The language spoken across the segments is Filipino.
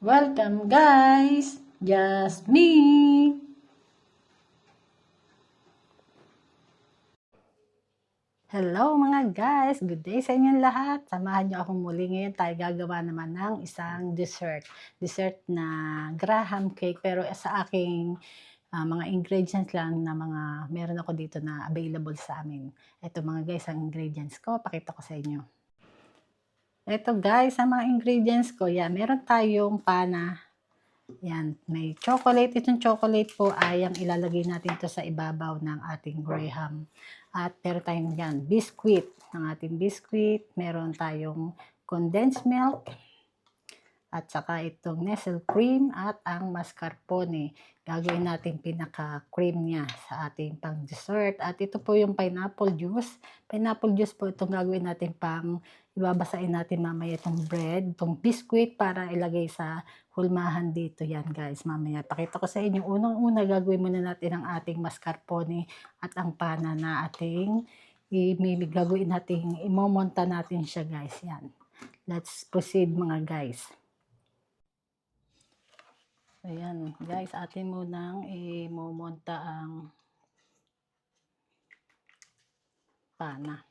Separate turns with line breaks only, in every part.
Welcome guys! Just me! Hello mga guys! Good day sa inyong lahat! Samahan niyo akong muli ngayon. Tayo gagawa naman ng isang dessert. Dessert na Graham cake pero sa aking mga ingredients lang na mga meron ako dito na available sa amin. Ito mga guys ang ingredients ko. Pakita ko sa inyo. Ito guys, ang mga ingredients ko. Yan, meron tayong pana. Yan, may chocolate. Itong chocolate po ay ang ilalagay natin to sa ibabaw ng ating Graham. At meron tayong yan, biscuit. Ang ating biscuit. Meron tayong condensed milk. At saka itong Nestle cream at ang mascarpone. Gagawin natin pinaka-cream niya sa ating pang dessert. At ito po yung pineapple juice. Pineapple juice po itong gagawin natin pang ibabasain natin mamaya itong bread, itong biscuit para ilagay sa hulmahan dito. Yan guys, mamaya pakita ko sa inyo. Unang-una gagawin muna natin ang ating mascarpone at ang pana na ating gagawin natin, imomonta natin siya guys. Yan. Let's proceed mga guys. Ayan guys, atin munang imumonta ang pana.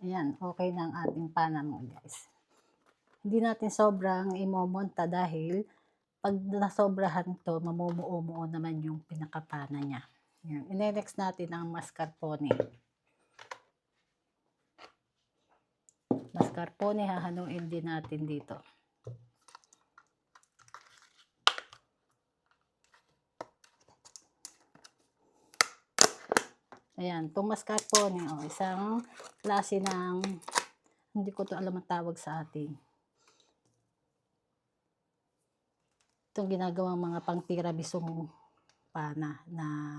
Ayan, okay na ang ating pana mga guys. Hindi natin sobrang imomonta dahil pag nasobrahan to, mamumuo-muo naman yung pinakapana niya. Ayan, ine-next natin ang mascarpone. Mascarpone, hahanuin din natin dito. Ayan, itong mascarpone, isang klase ng, hindi ko to alam ang tawag sa atin. Itong ginagawang mga pang tiramisong pana na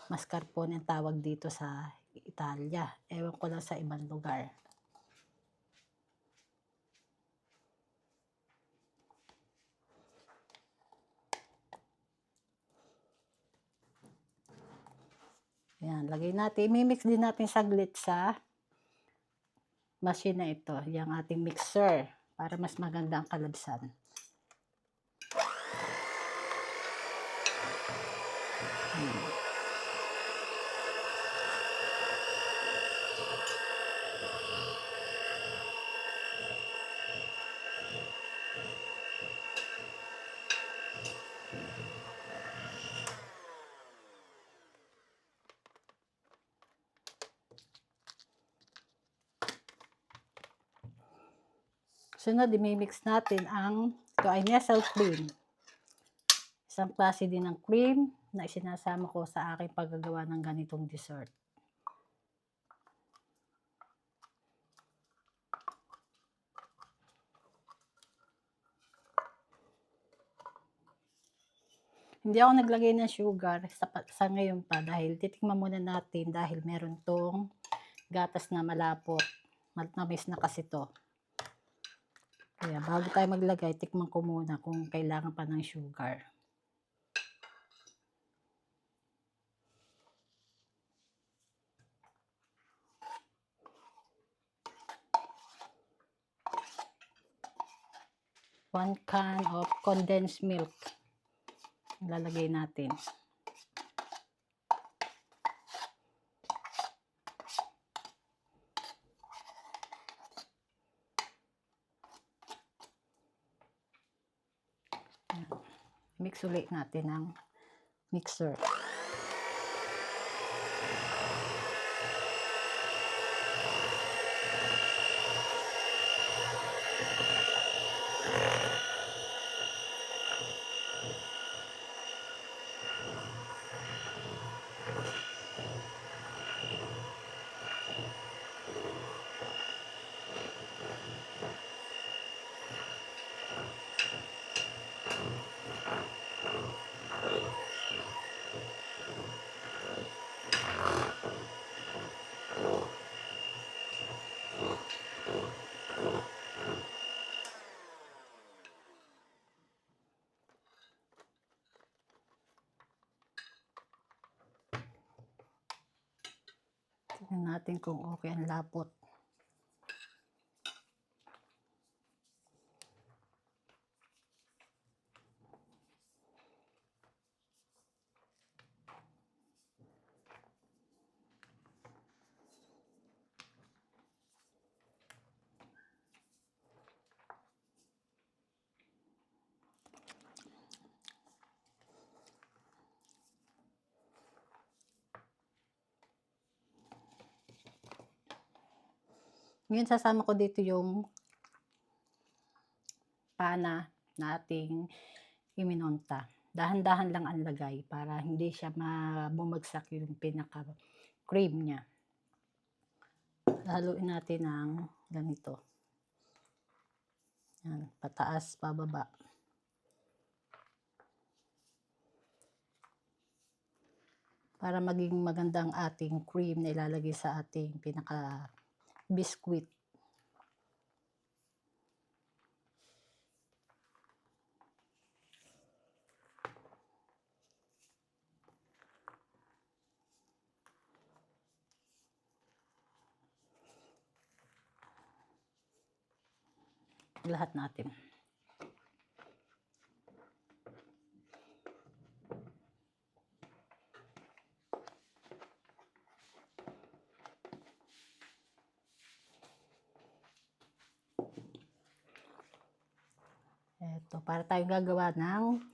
mascarpone ang tawag dito sa Italia. Ewan ko lang sa ibang lugar. Ayan, lagay natin. I-mix din natin saglit sa machine na ito. Yung ating mixer. Para mas maganda ang kalabsan. Sunod, imimix natin ito ay Nestle cream. Isang klase din ng cream na isinasama ko sa aking paggagawa ng ganitong dessert. Hindi ako naglagay ng sugar sa ngayon pa dahil titikman muna natin dahil meron tong gatas na malapot. Matamis na kasi to. Kaya bago tayo maglagay, tikman ko muna kung kailangan pa ng sugar. One can of condensed milk. Lalagay natin. Mix ulit natin ng mixer. Tingnan natin kung okay ang lapot. Ngayon sasama ko dito yung pana na ating iminonta. Dahan-dahan lang ang lagay para hindi siya bumagsak yung pinaka-cream niya. Haluin natin ng ganito. Yan, pataas, pababa. Para maging magandang ating cream na ilalagay sa ating pinaka-biscuit. Lahat natin. Ito, para tayong gagawa ng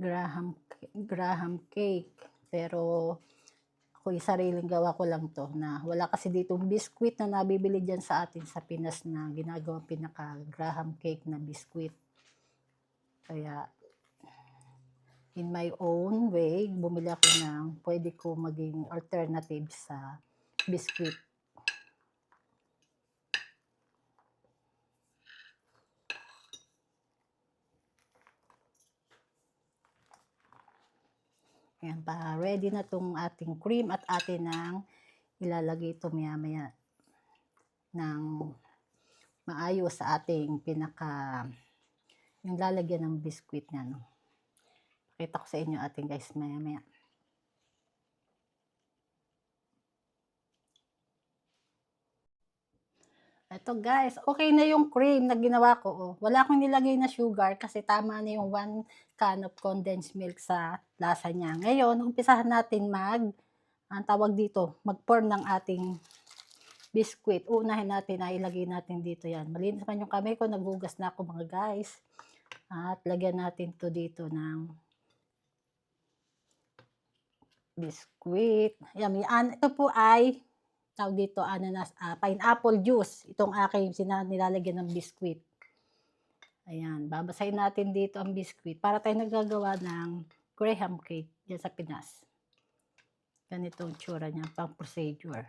Graham cake. Pero ako sariling gawa ko lang to na wala kasi ditong biscuit na nabibili dyan sa atin sa Pinas na ginagawa pinaka Graham cake na biscuit. Kaya in my own way, bumili ako ng pwede ko maging alternative sa biscuit. Ayan, pa ready na tong ating cream at atin nang ilalagay ito maya-maya ng maayos sa ating yung lalagyan ng biscuit niya, no. Pakita ko sa inyo ating guys maya-maya. Ito guys, okay na yung cream na ginawa ko. Oh. Wala akong nilagay na sugar kasi tama na yung 1 can of condensed milk sa lasa niya. Ngayon, umpisahan natin ang tawag dito, mag-pour ng ating biscuit. Unahin natin na ilagay natin dito yan. Malinis man yung kamay ko, naghugas na ako mga guys. At lagyan natin to dito ng biscuit. Yan, ito po ay tawag dito, ananas, pineapple juice. Itong aking nilalagyan ng biscuit. Ayan, babasahin natin dito ang biscuit para tayo naggagawa ng graham cake diyan sa Pinas. Ganito ang tsura niya, pang procedure.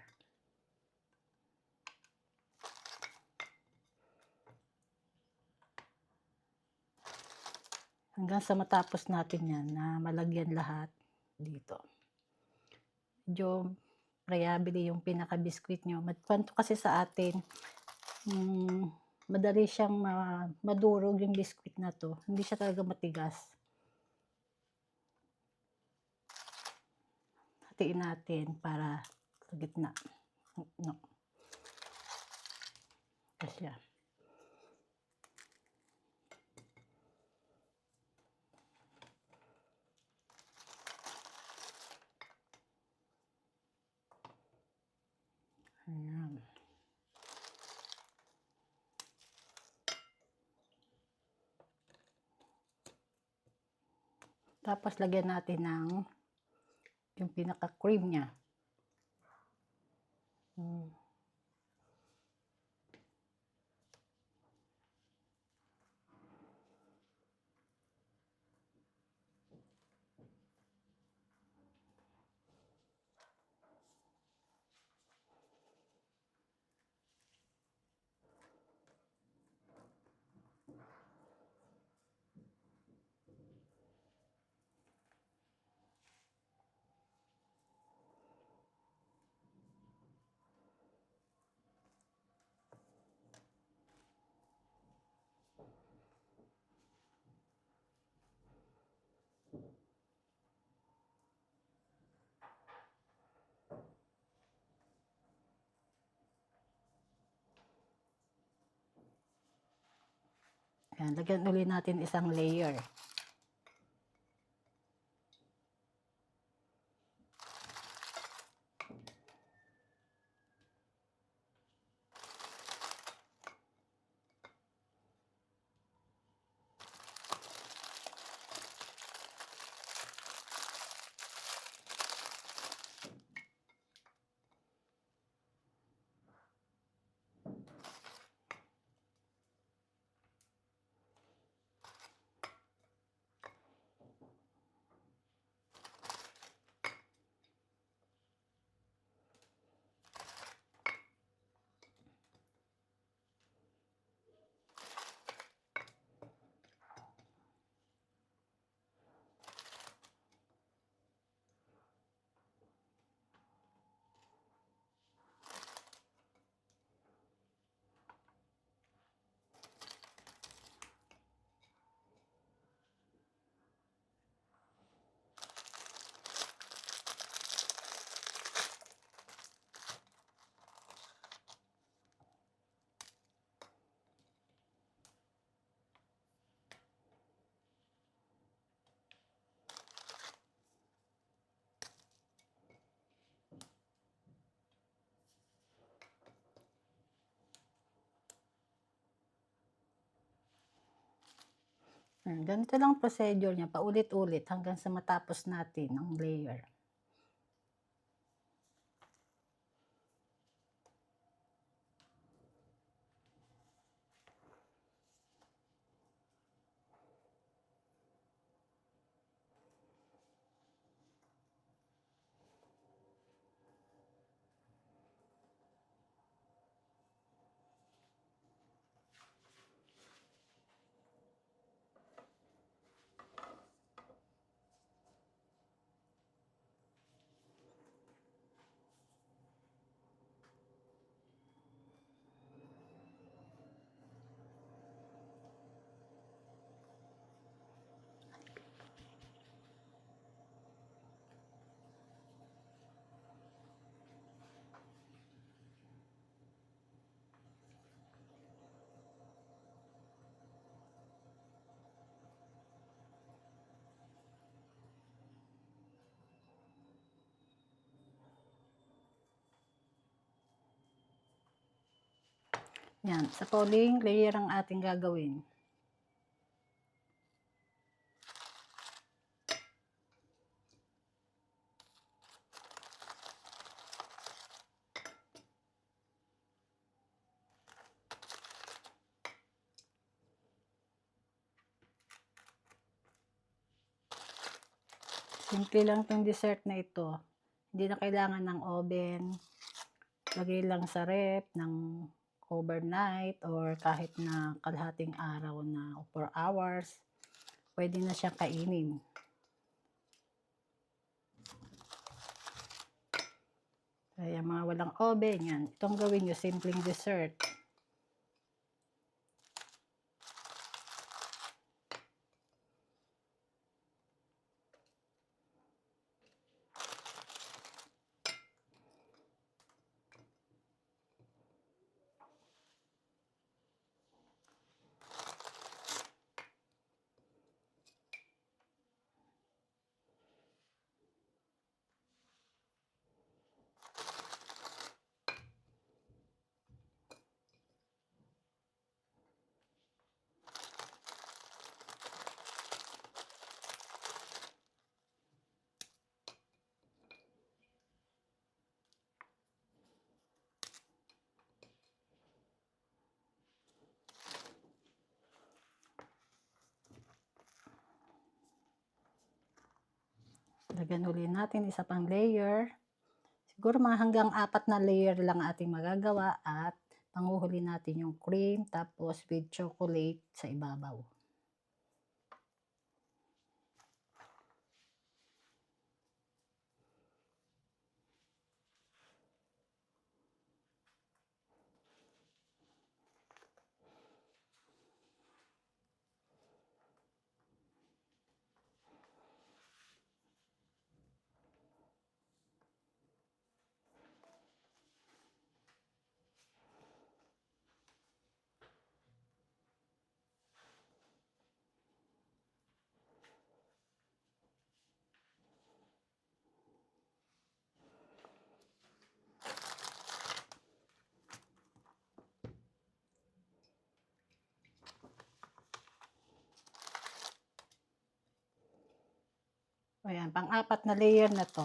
Hanggang sa matapos natin yan na malagyan lahat dito. Medyo variable yung pinaka-biscuit nyo. Kwento kasi sa atin, madali siyang madurog yung biscuit na to. Hindi siya talaga matigas. Hatiin natin para sa gitna. No. Kasi ayan. Tapos lagyan natin ng yung pinaka-cream niya. Ayan, lagyan ulit natin isang layer. Ganito lang procedure niya, paulit-ulit hanggang sa matapos natin ang layer. Yan, sa following layer ang ating gagawin. Simple lang 'tong dessert na ito. Hindi na kailangan ng oven. Lagay lang sa ref ng overnight or kahit na kalahating araw na o 4 hours. Pwede na siyang kainin. Kaya mga walang oven, yan. Itong gawin nyo, simpleng dessert. Lagyan ulit natin isa pang layer. Siguro mga hanggang 4 na layer lang ating magagawa at panguhuli natin yung cream tapos with chocolate sa ibabaw. Ayan, pang-apat na layer na to.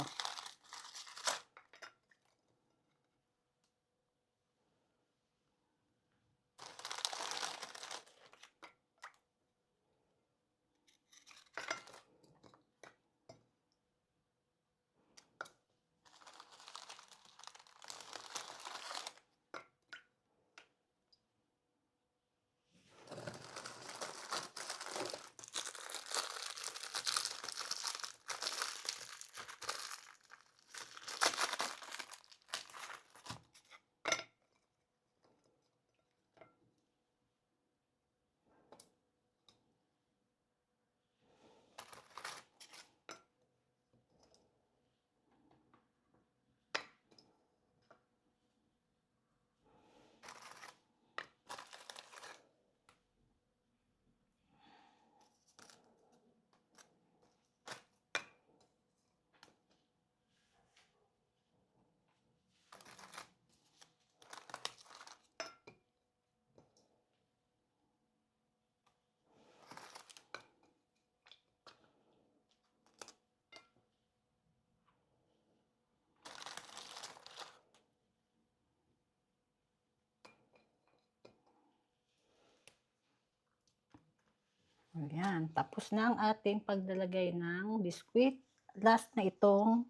Ayan, tapos na ang ating paglalagay ng biscuit. Last na itong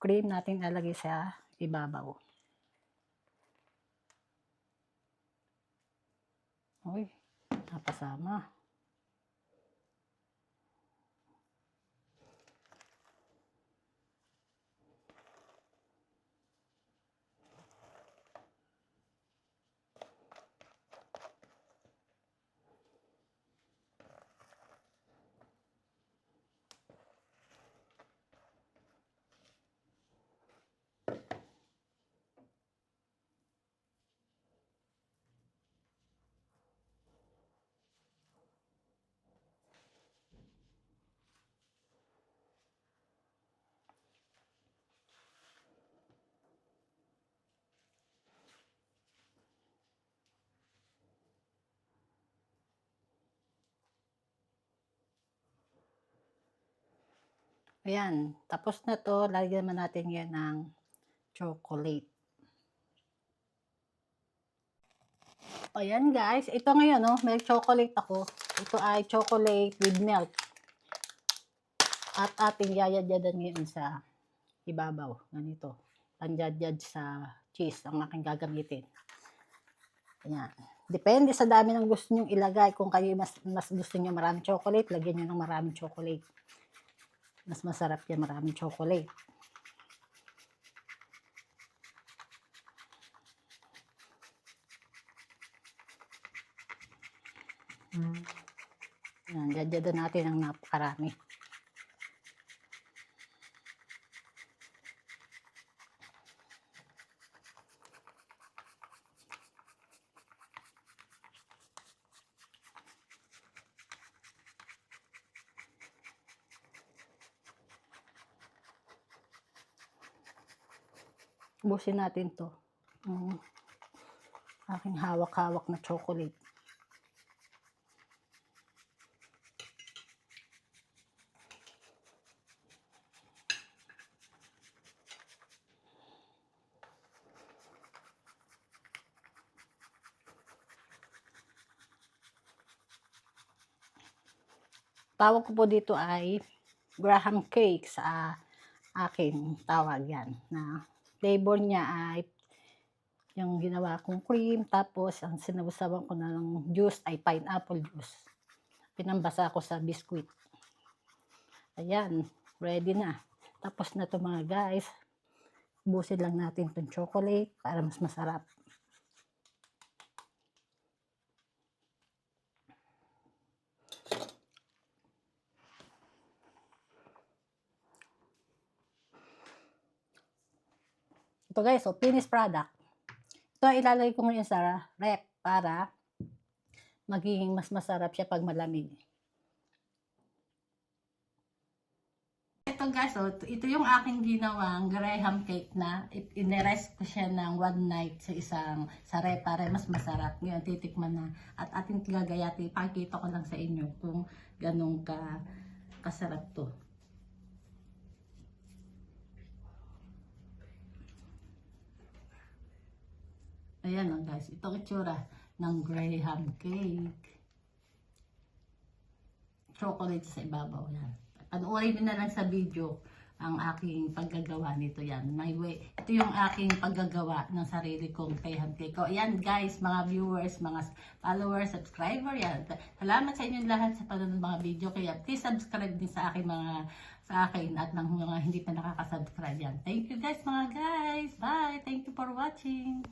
cream natin ilalagay sa ibabaw. Uy, napasama. Ayan, tapos na to. Lagyan naman natin yan ng chocolate. Ayan guys, ito ngayon, no, may chocolate ako. Ito ay chocolate with milk. At ating yayadyadan ngayon sa ibabaw. Ganito. Panjadyad sa cheese ang aking gagamitin. Ayan. Depende sa dami ng gusto nyong ilagay. Kung kayo mas gusto nyo maraming chocolate, lagyan nyo ng maraming chocolate. Mas masarap yan maraming chocolate. Ayan, dadyadan natin ng napakarami. Ubusin natin to. Aking hawak-hawak na chocolate. Tawag ko po dito ay Graham cake sa akin. Tawag yan. Na flavor niya ay yung ginawa kong cream. Tapos ang sinabusawan ko na ng juice ay pineapple juice. Pinambasa ko sa biscuit. Ayan. Ready na. Tapos na to mga guys. Ubusin lang natin itong chocolate para mas masarap. Ito guys, so finished product. Ito ilalagay ko ngayon sa ref para magiging mas masarap siya pag malamig. Ito guys, so ito yung aking ginawang Graham cake na inerest ko siya ng one night sa ref para mas masarap. Ngayon titikman na at ating gagayati. Pakita ko lang sa inyo kung ganun kasarap to. Ayan o guys, itong itsura ng Graham cake. Chocolate sa ibabaw yan. Panoorin nyo na lang sa video ang aking paggagawa nito yan. My way. Ito yung aking paggagawa ng sarili kong Graham cake. O ayan guys, mga viewers, mga followers, subscriber yan. Salamat sa inyong lahat sa panonood ng mga video. Kaya please subscribe din sa akin at ng mga hindi pa nakaka-subscribe yan. Thank you guys mga guys. Bye. Thank you for watching.